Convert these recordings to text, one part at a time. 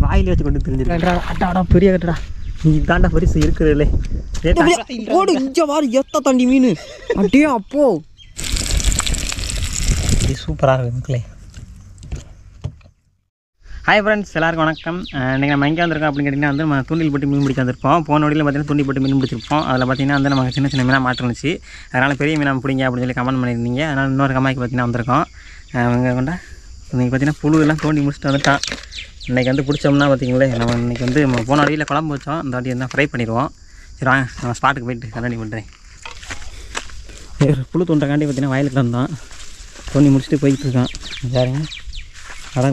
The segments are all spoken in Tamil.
வாயிலே வச்சு கொண்டு தெரிஞ்சிருக்கா. அட்டாடா பெரிய கட்டடா, நீ தாண்டா பரிசு இருக்கிறதுலே. ஓடு இஞ்ச வாரு எத்த தண்டி மீன் அப்படியே அப்போ சூப்பராக இருக்கு மக்களே. ஹாய் ஃப்ரெண்ட்ஸ், எல்லாருக்கும் வணக்கம். இன்றைக்கி நம்ம எங்கே வந்திருக்கோம் அப்படின்னு கேட்டிங்கன்னா வந்து நம்ம தூண்டில் போட்டு மீன் பிடிக்க வந்திருப்போம். போன வழியில் பார்த்தீங்கன்னா தூண்டில் போட்டு மீன் பிடிச்சிருப்போம். அதில் பார்த்தீங்கன்னா வந்து நமக்கு சின்ன சின்ன மீனாக மாட்டிருந்துச்சு. அதனால் பெரிய மீனாக பிடிங்க அப்படின்னு சொல்லி கமெண்ட் பண்ணியிருந்தீங்க. அதனால் இன்னொரு கம்மாய்க்கு பார்த்தீங்கன்னா வந்திருக்கோம். அவங்க கொண்டா இன்றைக்கி பார்த்தீங்கன்னா புழு எல்லாம் தோண்டி முடிச்சுட்டு வந்துட்டான். இன்றைக்கி வந்து பிடிச்சோம்னா பார்த்தீங்களே நம்ம இன்றைக்கி வந்து நம்ம போன வழியில் குழம்பு வச்சோம். இந்த வாட்டி வந்து ஃப்ரை பண்ணிடுவோம். சரி வாங்க நம்ம ஸ்பாட்டுக்கு போயிட்டு கண்டினியூ பண்ணுறேன். புழு தோண்டக்காண்டி பார்த்தீங்கன்னா வயலுக்கு வந்தோம். தோண்டி முடிச்சுட்டு போயிட்டு இருக்கான். யாருங்க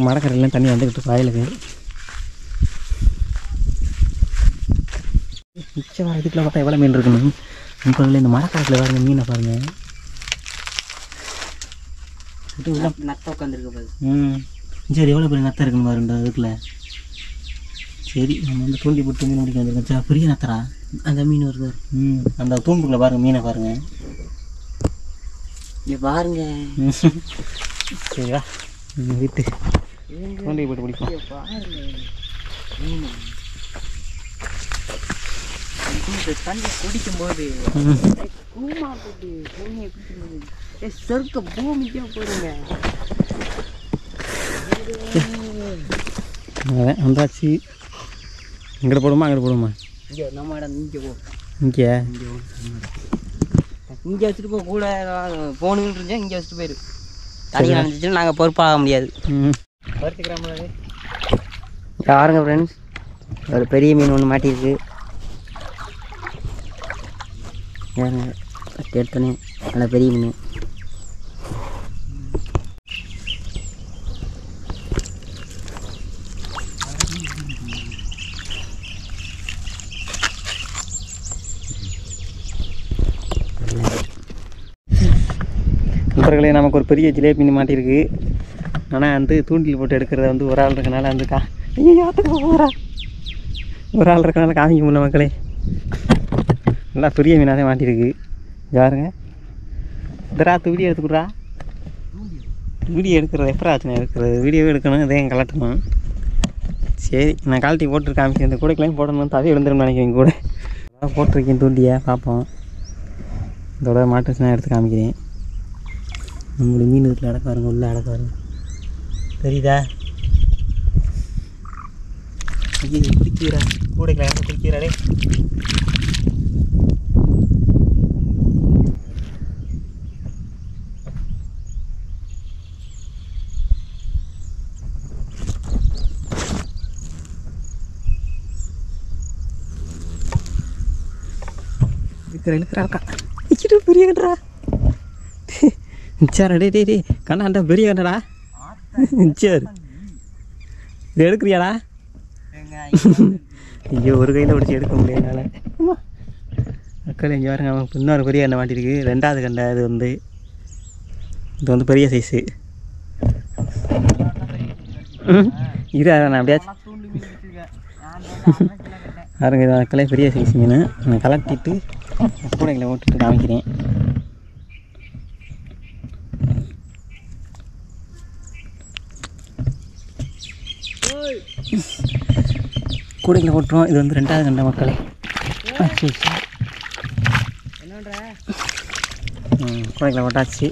மரக்கரையிலாம் தண்ணி வந்துக்கிட்டு வயலுக்கு. மிச்சம் வர இதுக்குள்ள பார்த்தா எவ்வளோ மீன் இருக்கணும். இப்போ இந்த மரக்கரையில் பாருங்க மீனை பாருங்க. நத்தை உட்காந்துருக்கு பாரு. சரி எவ்வளோ பெரிய நத்தை இருக்குன்னு பாருங்க அதுக்குள்ள. சரி நம்ம வந்து தூண்டி போட்டு மீன் பிடிக்க வந்துருக்கோம். சரி பெரிய நத்தரா அந்த மீன் வருது. அந்த தூம்புக்குள்ள பாருங்க மீனை பாருங்க. இங்கே பாருங்க. சரிவா வீட்டு தூண்டி போட்டு பிடிப்போம். தண்ணி குடிக்கும் போது சொர்க்க பூமிக்கே போடுங்க. வந்தாச்சு. இங்கிட்ட போடுமா அங்கிட்ட போடுமா? இங்கே நம்ம இடம் இங்கே போ. இங்கே இங்கே வச்சுட்டு போ. கூட போகணுன்னு இருந்தால் இங்கே வச்சுட்டு போயிரு. தண்ணி நினைச்சிச்சுன்னா நாங்கள் பொறுப்பாக முடியாது. பாருங்க ஃப்ரெண்ட்ஸ், ஒரு பெரிய மீன் ஒன்று மாட்டியிருக்கு. ஏங்க எடுத்தோன்னே நல்ல பெரிய மீன். நண்பர்களே, நமக்கு ஒரு பெரிய ஜிலேபி மீன் மாட்டியிருக்கு. ஆனால் வந்து தூண்டில் போட்டு எடுக்கிறத வந்து ஒரு ஆள் இருக்கனால வந்து ஒரு ஆள் இருக்கனால காமிக்க முடியல மக்களே. நல்லா பெரிய மீனாக தான் மாட்டியிருக்கு. யாருங்க இதராத்து வீடியோ எடுத்துக்கிறா. வீடியோ எடுக்கிறது எப்போ ஆச்சுன்னா எடுக்கிறது வீடியோவே எடுக்கணும். இதையும் கலட்டணும். சரி நான் கால்ட்டி போட்டு காமிக்கிறேன். இந்த கூடைக்கெல்லாம் போடணும். தவி எழுந்துருன்னு நினைக்கிறேன். கூட போட்டிருக்கேன் தூண்டியை பார்ப்போம். இதோட மாட்டுச்சுன்னா எடுத்து காமிக்கிறேன். நம்மளுடைய மீன் வீட்டில் அடக்க வருங்க. உள்ள அடக்க வருங்க. தெரியுதா? ஐயோ குடிக்கிறா கூடைகளை யாரும் குடிக்கிறாடே. இழுக்கிறா பெரிய கட்டுறா. சரி டே டே டே கண்ணாண்டா பெரிய கண்டடா. சரி இது எடுக்கிறியாடா? ஐயோ ஒரு கையில் பிடிச்சி எடுக்க முடியாதுனால மக்கள் இங்கே பாருங்க. அவன் இன்னொரு பெரிய கண்டை மாட்டிருக்கு. ரெண்டாவது கண்டை இது வந்து பெரிய சைஸு. இது நான் அப்படியாச்சும் பாருங்க. இது மக்களே பெரிய சைஸ் மீன். நான் கலட்டிட்டு கூடைகளை ஓட்டுட்டு காமிக்கிறேன். கூடைகளை ஓட்டுறோம். இது வந்து ரெண்டாவது கண்ட மக்களே. கூடைகளை ஓட்டாச்சு.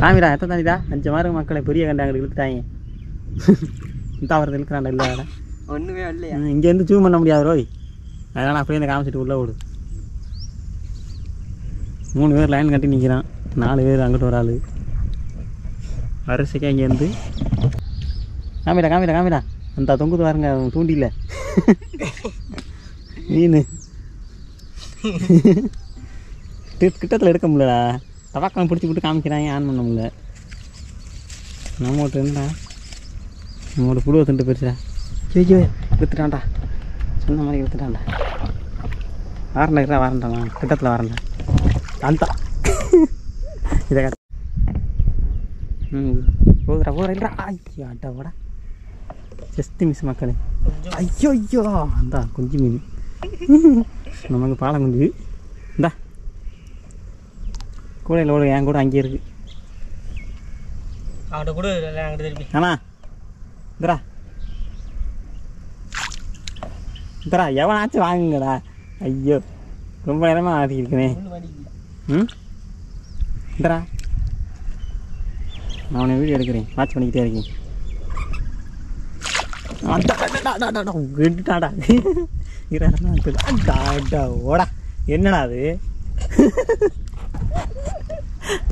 காமிடா எத்தனை தாண்டிடா 5 மாதம் மக்களை பெரிய கண்டை அங்கே இழுத்துட்டாங்க. தாவரத்தை இழுக்கிறாண்டா இல்லை வேடா ஒன்றுமே இல்லையா? இங்கேருந்து ஜூம் பண்ண முடியாது ரோய். அதனால் அப்படியே இந்த காமிச்சிட்டு உள்ளே ஓடு. 3 பேர் லைன் கட்டி நிற்கிறான். 4 பேர் அங்கிட்டு ஒரு ஆள் வரிசைக்கா. இங்கேருந்து காமிடா அந்த தொங்குது பாருங்க தூண்டில மீன். கிட்டத்தில் எடுக்க முடியலடா. தவாக்கம் பிடிச்சி விட்டு காமிக்கிறாங்க. ஆன் பண்ண முடியல. நம்மகிட்ட இருந்தா நம்மளோட புழுவை திண்டு போயிடுச்சா. ஐயோ எடுத்துட்டான்டா. சொன்ன மாதிரி எடுத்துட்டான்டா. வரண்டாண்ணா கிட்டத்தில் வரண்டா. அந்த இதை போதுடா இல்லைடா. ஐயோ அட்டாவோடா ஜஸ்ட் மிஸ் மக்களே. ஐயோ அந்த குஞ்சு மீன் நமக்கு பாலம் குஞ்சு. இந்தா கூடையில் ஓடு. என் கூட அங்கேயே இருக்குது. அவன்கிட்ட கூட அங்கிட்ட திருப்பி. ஆனா இந்தரா இந்தரா எவனாச்சும் வாங்குங்கடா. ஐயோ ரொம்ப நேரமாக ஆட்டிருக்கனே. ம் இந்தரா நான் உன்னை வீடியோ எடுக்கிறேன், வாட்ச் பண்ணிக்கிட்டே இருக்கேன். விட்டுட்டாடா ஓடா. என்னடா அது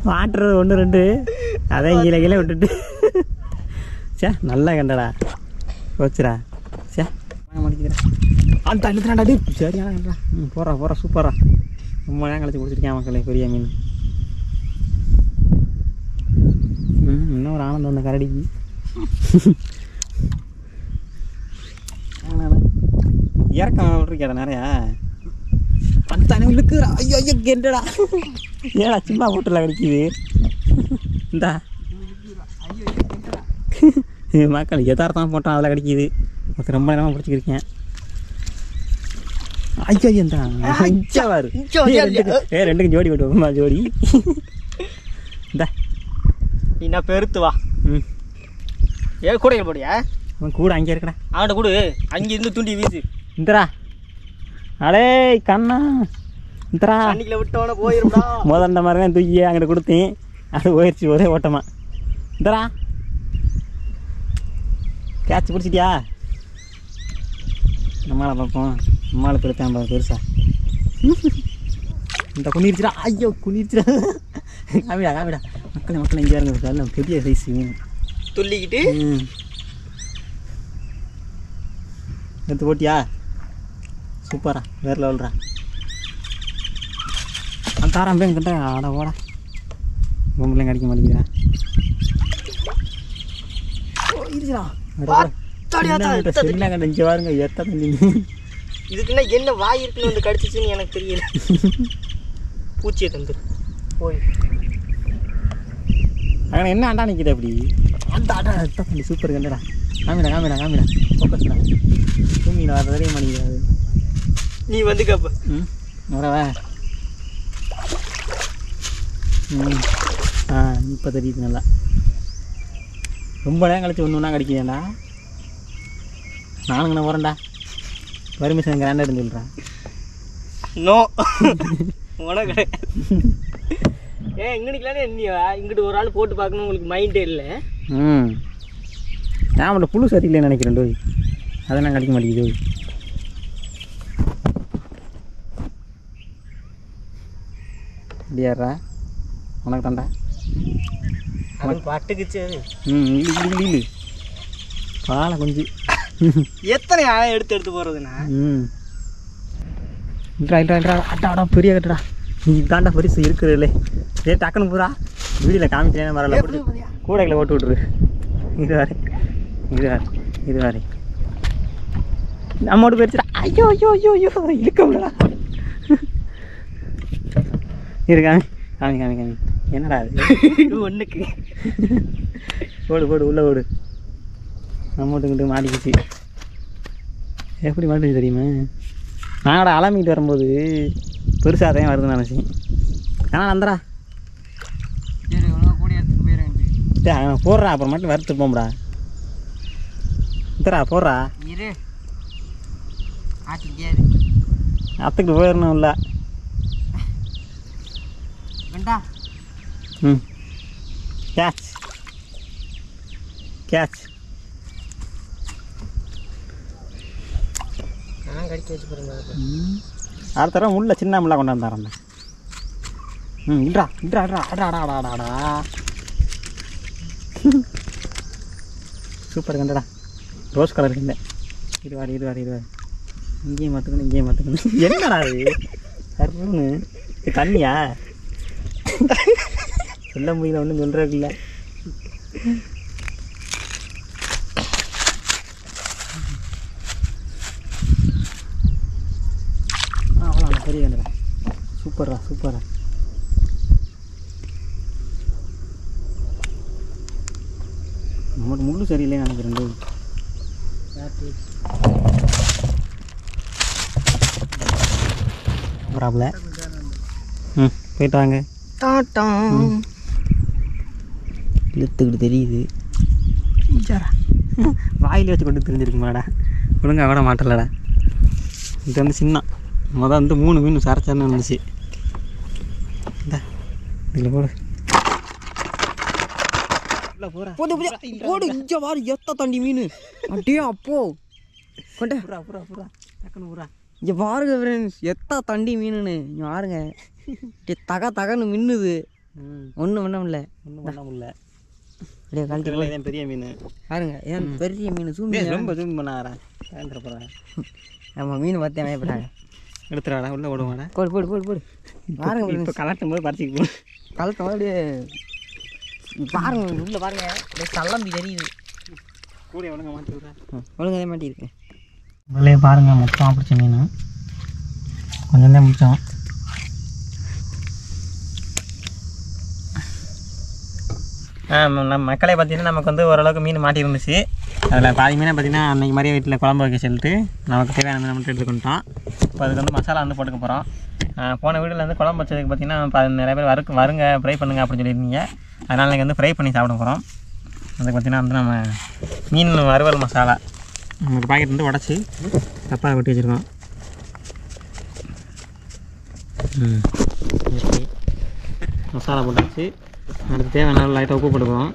மாட்டுறது 1 2 அதை கீழே விட்டுட்டு சே நல்லா கண்டடா போச்சுடா. சே வாங்க மாட்டேங்கிறேன் அந்த அழுத்துனாடா. சரியான கண்டா. போகிறா சூப்பரா. ரொம்ப நேரம் கழிச்சு கொடுத்துருக்கேன் மக்களே பெரிய மீன். இன்னும் ஒரு ஆனந்தம் அந்த கரடிக்கு. இறக்கம் விட்டுருக்கேடா நிறையா. அந்த அணுகளுக்கு ஐயோ ஐயோ கெண்டடா. ஏடா சும்மா போட்டுல கிடைக்குது. இந்தா மக்கள் எதார்த்தமாக போட்டான் அதில் கிடைக்கிது. ஒருத்தர் ரொம்ப நேரமாக பிடிச்சிக்கிருக்கேன். ஐயோ ஐயோ ஐயாவாரு. 2க்கும் ஜோடி போட்டு ஜோடி. இந்தா என்ன பெருத்து வா. கூடைகள் போடியா? கூட அங்கே இருக்கடா. அவன்கிட்ட கூடு அங்கே இருந்து தூண்டி வீசு. இந்தரா அடே கண்ணா இந்தரா தண்ணிக்குள்ள விட்டவன போயிருந்தா முதல்ல மாதிரி தான் தூக்கி அங்கிட்ட கொடுத்தேன். அது போயிடுச்சு ஒரே ஓட்டமா. Indera catch பிடிச்சிட்டியா? நம்மளால பார்ப்போம். நம்மளால பெருத்தான் பெருசா. இந்த குனிருச்சுடா. ஐயோ குனிருச்சுடா. காமிடா மக்கள் இங்கே இருங்க. பெரிய சைஸ் துள்ளிக்கிட்டு எடுத்து போட்டியா? சூப்பரா வேறு லெவல்ரா. அந்த தாரம் பேங்க கண்டா ஆடா ஓடா. பொம்பளையும் கிடைக்க மாட்டேங்கிறா. இங்கே பாருங்க எத்தனை இதுக்குன்னா என்ன வாய் இருக்குன்னு வந்து கடிச்சிச்சுன்னு எனக்கு தெரியல. பூச்சியை தந்துரு போய் அங்கே என்ன ஆண்டா நிற்கிது அப்படி. அந்த ஆட்டா பண்ணி சூப்பர் கண்டடா. காமிடா ஃபோக்கஸ்டா. தூங்கின வர தெரிய மாட்டேங்கிறாது. நீ வந்து கப்ப வரவா. இப்போ தெரியுது நல்லா. ரொம்ப நேரம் கழிச்சு ஒன்று கிடைக்குதேண்டா. நானுங்கண்ணா போகிறேன்டா. பர்மிஷன் கிராண்டாக சொல்கிறேன். நோ உனக்கு இங்கடிக்கலானே என்னையா இங்கிட்டு ஒரு ஆள் போட்டு பார்க்கணும் உங்களுக்கு மைண்டே இல்லை. நான் அவன்கிட்ட புழு சரியில்லைன்னு நினைக்கிறேன் டோய். அதெல்லாம் கிடைக்க மாட்டேங்குது. அப்படியாரா உனக்கு தாண்டா அவன் பட்டுக்குச்சு. இல்லை பாலை கொஞ்சம் எத்தனை ஆழம் எடுத்து போகிறதுண்ணா. அட்டாடா பெரிய கட்டடா. நீ தாண்டா பரிசு இருக்கிறதுலே. டக்குன்னு பூரா வீடியோவில் காமிக்கிறேன். வரல கூடைகளை ஓட்டு விட்ரு. இது வேறு நம்மோடு போயிடுச்சுடா. ஐயோ இழுக்க முடியலடா. காமி என்னடா அது ஒன்றுக்கு ஓடு உள்ளே ஓடு. நம்மோட்டுக்கிட்டு மாட்டிக்கிச்சு. எப்படி மாட்டுச்சு தெரியுமா? நாங்கடா அலமிக்கிட்டு வரும்போது பெருசாக தான் வருதுன்னு நினச்சேன். ஆனால் அந்தரா போடுறா. அப்புறம் மட்டும் வறுத்து போம்டா. இந்தரா போடுறா. அத்துக்கிட்டு போயிடணும் இல்லை. கேட்ச் கடிக்க வச்சு பாருங்க. அடுத்த தடவை முள்ள சின்ன முள்ளா கொண்டாந்தாரண்ணா. இட்ரா அடாடாடாடா. சூப்பர் கண்டடா. ரோஸ் கலர் இல்லை. இது வாரி இங்கேயும் மாற்றுக்கணும். என்னடா அது கருன்னு தண்ணியா? சொல்ல முடியல, ஒன்றும் சொல்கிறதுக்கு இல்லை. அவ்வளோ பெரிய கண்டடா. சூப்பரா நம்மளுக்கு முள்ளு சரியில்லைன்னு நினைக்கிறேன். ப்ராப்ள போயிட்டு வாங்க. இழுத்துக்கிட்டு தெரியுது. வாயிலே வச்சு கொண்டு தெரிஞ்சிருக்குமாடா. ஒழுங்கா விட மாட்டலடா. இது வந்து சின்ன வந்து 3 மீன் சரச்சரன்னு இருந்துச்சு. இந்த இதில் போடு போடு போடு இங்கே வாரு எத்த தண்டி மீன் அப்படியே அப்போ கொண்ட டக்குன்னு இங்கே பாருங்க ஃப்ரெண்ட்ஸ் எத்த தண்டி மீனுன்னு இங்கே பாருங்க தகன்னு மின்னுது. ஒன்றும் பண்ண முடியல அப்படியே கழட்டி பெரிய மீன் பாருங்க ஏன் பெரிய மீன் ரொம்ப ஜூம் பண்ணாரா போகிறேன். ஆமாம் மீன் பார்த்தேன் பயப்படாங்க. எடுத்துடாடா உள்ளே ஓடுவாடா. போடு போடு போடு போடு பாருங்க இப்போ கலட்டும் போது பறிச்சிக்கு போகணும். கலட்டும் அப்படியே பாருங்க உள்ளே பாருங்க தள்ளம்பி தெரியுது. கூட ஒழுங்காக மாட்டி விட்றேன். ஒழுங்காக மாட்டியிருக்கேன். உள்ளே பாருங்கள் மொத்தமாக பிடிச்ச மீன் கொஞ்சம் தான் பிடிச்சோம். நம்ம மக்களே பார்த்திங்கன்னா நமக்கு வந்து ஓரளவுக்கு மீன் மாட்டி இருந்துச்சு. அதில் பாதி மீனை பார்த்திங்கன்னா அன்றைக்கி மாதிரியே வீட்டில் குழம்பு வைக்க சொல்லிட்டு நமக்கு தேவையான மீனை மட்டும் எடுத்துக்கிட்டோம். இப்போ அதுக்கு வந்து மசாலா வந்து போட்டுக்க போகிறோம். போன வீடியோவில் வந்து குழம்பு வச்சதுக்கு பார்த்திங்கன்னா நிறைய பேர் வருங்க ஃப்ரை பண்ணுங்க அப்படின்னு சொல்லியிருந்தீங்க. அதனால் இன்றைக்கி வந்து ஃப்ரை பண்ணி சாப்பிட போகிறோம். அதுக்கு பார்த்திங்கன்னா வந்து நம்ம மீன் வறுவல் மசாலா நமக்கு பாக்கெட் வந்து உடச்சி தப்பாக வெட்டி வச்சுருக்கோம். ஓகே மசாலா போட்டாச்சு. அதுக்கு தேவையான லைட்டாக உப்பு போட்டுக்குவோம்.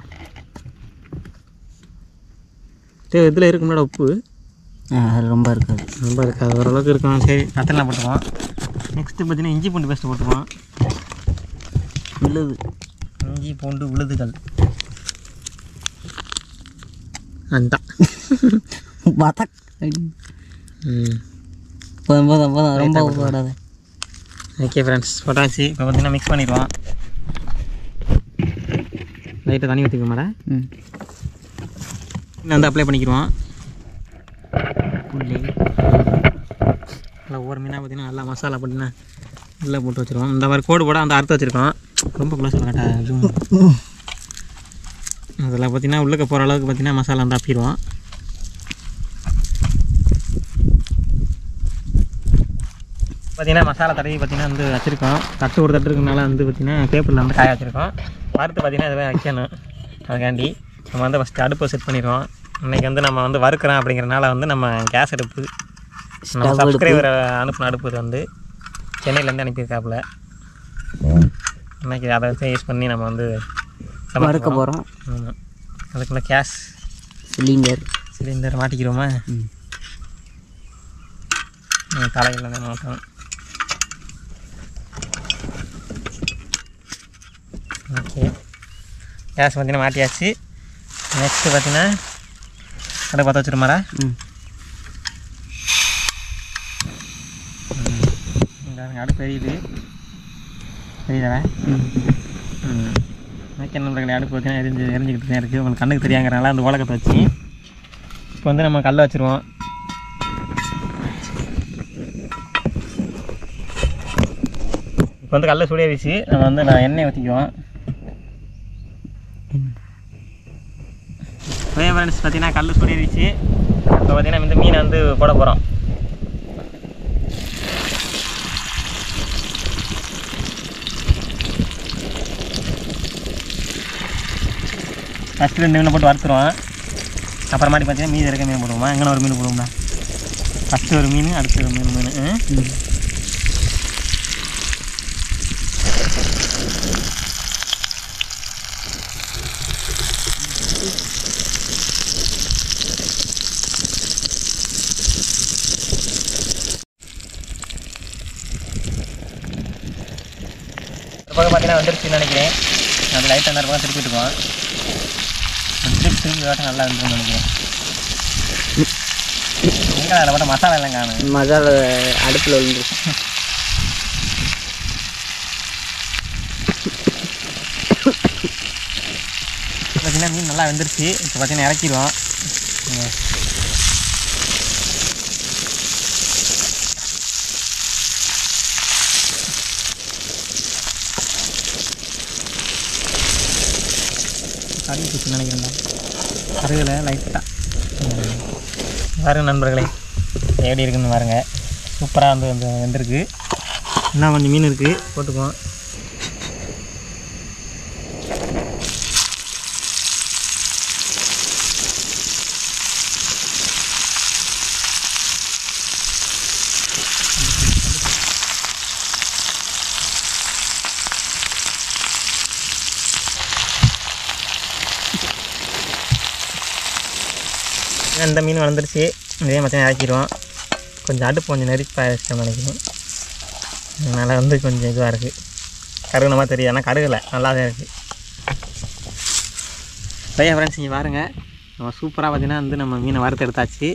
இதில் இருக்கும்ல உப்பு அது ரொம்ப இருக்காது ஓரளவுக்கு இருக்கும். சரி கத்தலாம் போட்டுக்குவோம். நெக்ஸ்ட்டு பார்த்திங்கன்னா இஞ்சி பூண்டு பேஸ்ட்டு போட்டுக்குவோம். இஞ்சி பூண்டு உழுதுகள் அந்த போதும் ரொம்ப போடாது. ஓகே ஃப்ரெண்ட்ஸ் போட்டாச்சு. இப்போ பார்த்திங்கன்னா மிக்ஸ் பண்ணிடுவோம். லைட்டாக தண்ணி ஊற்றிக்க மாட்டேன். வந்து அப்ளை பண்ணிக்கிடுவோம். நல்லா ஒவ்வொரு மீனாக பார்த்திங்கன்னா நல்லா மசாலா போட்டிங்கன்னா நல்லா போட்டு வச்சுருவோம். இந்த மாதிரி கோடு போட அந்த அறுத்து வச்சுருக்கோம். ரொம்ப ப்ளஸ் கரெக்டாக அதில் பார்த்திங்கன்னா உள்ளுக்க போகிற அளவுக்கு பார்த்திங்கன்னா மசாலா வந்து அப்பிடுவோம். பார்த்திங்கன்னா மசாலா தடவி பார்த்திங்கன்னா வந்து வச்சுருக்கோம். தட்டு ஒரு தட்டு இருக்கிறதுனால வந்து பார்த்திங்கன்னா பேப்பரில் வந்து காய வச்சுருக்கோம். வறுத்து பார்த்திங்கன்னா இதுவே வைக்கணும். அதுக்காண்டி நம்ம வந்து ஃபஸ்ட்டு அடுப்பை செட் பண்ணிடுவோம். இன்றைக்கி வந்து நம்ம வந்து வறுக்கிறோம் அப்படிங்கிறனால வந்து நம்ம கேஸ் அடுப்பு நம்ம சப்ஸ்கிரைபரை அனுப்பின அடுப்பு வந்து சென்னையிலேருந்து அனுப்பியிருக்காப்புல. இன்றைக்கி அதை வச்சு யூஸ் பண்ணி நம்ம வந்து வறுக்க போகிறோம். ஆமாம் அதுக்குள்ளே கேஸ் சிலிண்டர் மாட்டிக்கிறோமா? தலையில் தான் மாட்டோம். ஓகே கேஸ் பார்த்திங்கன்னா மாட்டியாச்சு. நெக்ஸ்ட்டு பார்த்திங்கன்னா கடை பார்த்து வச்சுருமாரா? அடுப்பு எரியுது தெரியுதா? ஓகே நம்மளுக்கு அடுப்பு பார்த்திங்கன்னா எரிஞ்சிக்கிட்டு தான் இருக்குது. உங்களுக்கு கண்ணுக்கு தெரியாங்கிறனால அந்த உலகத்தை வச்சு இப்போ வந்து நம்ம கல்லை வச்சுருவோம். இப்போ வந்து கல்லை சூடேறிச்சு. நம்ம வந்து எண்ணெய் ஊற்றிக்குவோம். அதே ஃப்ரெண்ட்ஸ் பார்த்திங்கன்னா கல் சூடேறிச்சு. இப்போ பார்த்திங்கன்னா இந்த மீனை வந்து போட போகிறோம். ஃபஸ்ட்டு 2 மீனை போட்டு வறுத்துருவோம். அப்புறமாட்டி பார்த்தீங்கன்னா மீன் இருக்க மீன் போடுவோமா? எங்கே ஒரு மீன் போடுவோம்டா. ஃபஸ்ட்டு ஒரு மீன் அடுத்து ஒரு மீன் பக்கம் பார்த்தீங்கன்னா வந்துருச்சுன்னு நினைக்கிறேன். அது லைட்டாக அந்த பக்கம் திருப்பி விட்டுக்குவோம். திருப்பி வாட்டம் நல்லா இருந்துருன்னு நினைக்கிறேன். எங்கே அதில் போட்ட மசாலா எல்லாம் காணும். மசாலா அடுப்பில் விழுந்து பார்த்தீங்கன்னா மீன் நல்லா வெந்துருச்சு. இப்போ பார்த்தீங்கன்னா இறக்கிடுவோம். கறி பிடிச்சி நினைக்கிறேன்டா. கருவில் லைட்டாக பாருங்க நண்பர்களே எப்படி இருக்குன்னு பாருங்கள். சூப்பராக வந்து வெந்திருக்கு. இன்னும் கொஞ்சம் மீன் இருக்குது போட்டுக்குவோம். இந்த மீன் வளர்ந்துருச்சு. இதே மத்தியம் இறக்கிடுவோம். கொஞ்சம் அடுப்பு கொஞ்சம் நெருப்பாக வச்சுட்டோம் நினைக்கணும். அதனால் வந்து கொஞ்சம் இதுவாக இருக்குது. கருகுன மாதிரி தெரியுது, ஆனால் கருகலை, நல்லா தான் இருக்குது. பையா ஃப்ரெண்ட்ஸ், இங்கே பாருங்க, நம்ம சூப்பராக பார்த்தீங்கன்னா வந்து நம்ம மீனை வறுத்து எடுத்தாச்சு.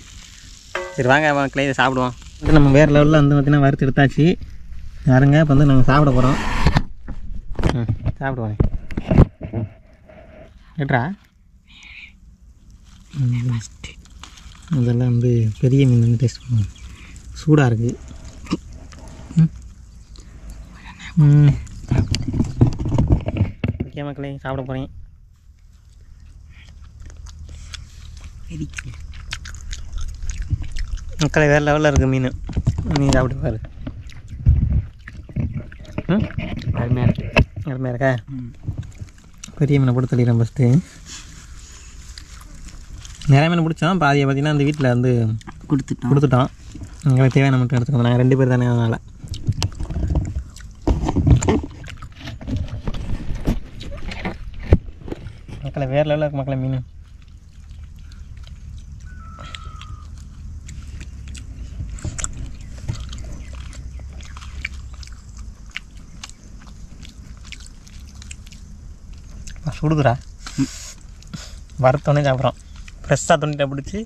சரி வாங்க மக்களே, இதை சாப்பிடுவோம். வந்து நம்ம வேறு லெவலில் வந்து பார்த்திங்கன்னா வறுத்து எடுத்தாச்சு. பாருங்க, இப்போ வந்து நாங்கள் சாப்பிட போகிறோம். சாப்பிடுவோம். ஏட்ரா அதெல்லாம் வந்து பெரிய மீன் வந்து டேஸ்ட் பண்ணுவோம். சூடாக இருக்குது. ஓகே மக்களே, சாப்பிட போகிறேன். மக்களை வேறு லெவலில் இருக்குது மீன். மீன் சாப்பிட்டு பாரு. அருமையாக இருக்கு. அருமையாக இருக்கா? பெரிய மீனை போட்டு தள்ளிடுறேன் ஃபஸ்ட்டு. நிறைய மீன் பிடிச்சோம். பாதியை பார்த்திங்கன்னா அந்த வீட்டில் வந்து கொடுத்துட்டோம். எங்களுக்கு தேவையான மட்டும் எடுத்துக்கோங்க. நாங்கள் 2 பேர் தானே, அதனால். மக்களை வேறு லெவலில் இருக்கு மக்களை மீன். சுடுதுரா. வறுத்தோடனே சாப்பிட்றோம். ஃப்ரெஷ்ஷாக துணிட்ட பிடிச்சி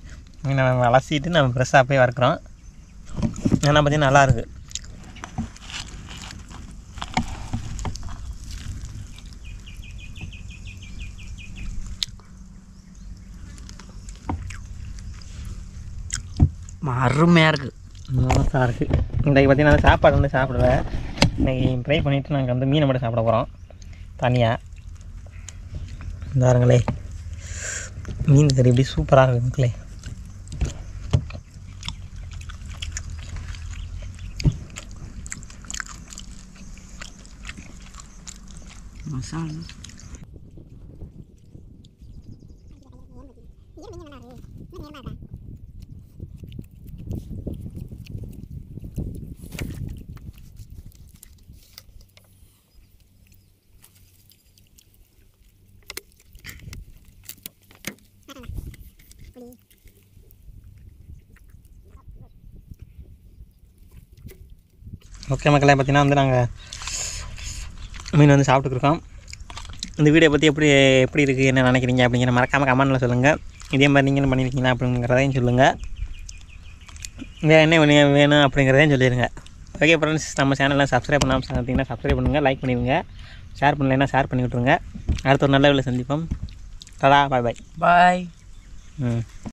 மீனை அலசிட்டு நம்ம ஃப்ரெஷ்ஷாக போய் வறுக்கிறோம். ஏன்னா பார்த்தீங்கன்னா நல்லாயிருக்கு. அருமையாக இருக்குது. மோசமாக இருக்குது. இன்றைக்கு பார்த்தீங்கன்னா சாப்பாடு வந்து சாப்பிடுவேன். இன்றைக்கி ட்ரை பண்ணிவிட்டு நாங்கள் வந்து மீனை மட்டும் சாப்பிட போகிறோம் தனியாக. இந்தாருங்களே, மீன் கறி எப்படி சூப்பராக இருக்குது மக்களே. மசாலா ஓகே மக்களே, பார்த்தீங்கன்னா வந்து நாங்கள் மீன் வந்து சாப்பிட்டுருக்கோம். இந்த வீடியோ பற்றி எப்படி இருக்குது, என்ன நினைக்கிறீங்க அப்படிங்கிற மறக்காமல் கமெண்ட்டில் சொல்லுங்கள். இதே மாதிரி நீங்களும் பண்ணியிருக்கீங்களா அப்படிங்கிறதையும் சொல்லுங்கள். வேறு என்ன வேணும் அப்படிங்கிறதையும் சொல்லிடுங்க. ஓகே ஃப்ரெண்ட்ஸ், நம்ம சேனலில் சப்ஸ்கிரைப் பண்ணாமல் பார்த்தீங்கன்னா சப்ஸ்கிரைப் பண்ணுங்கள், லைக் பண்ணிடுங்க, ஷேர் பண்ணலைன்னா ஷேர் பண்ணி விட்ருங்க. அடுத்த ஒரு நல்ல வீடியோவில் சந்திப்போம். டடா, பாய் பாய். பாய்.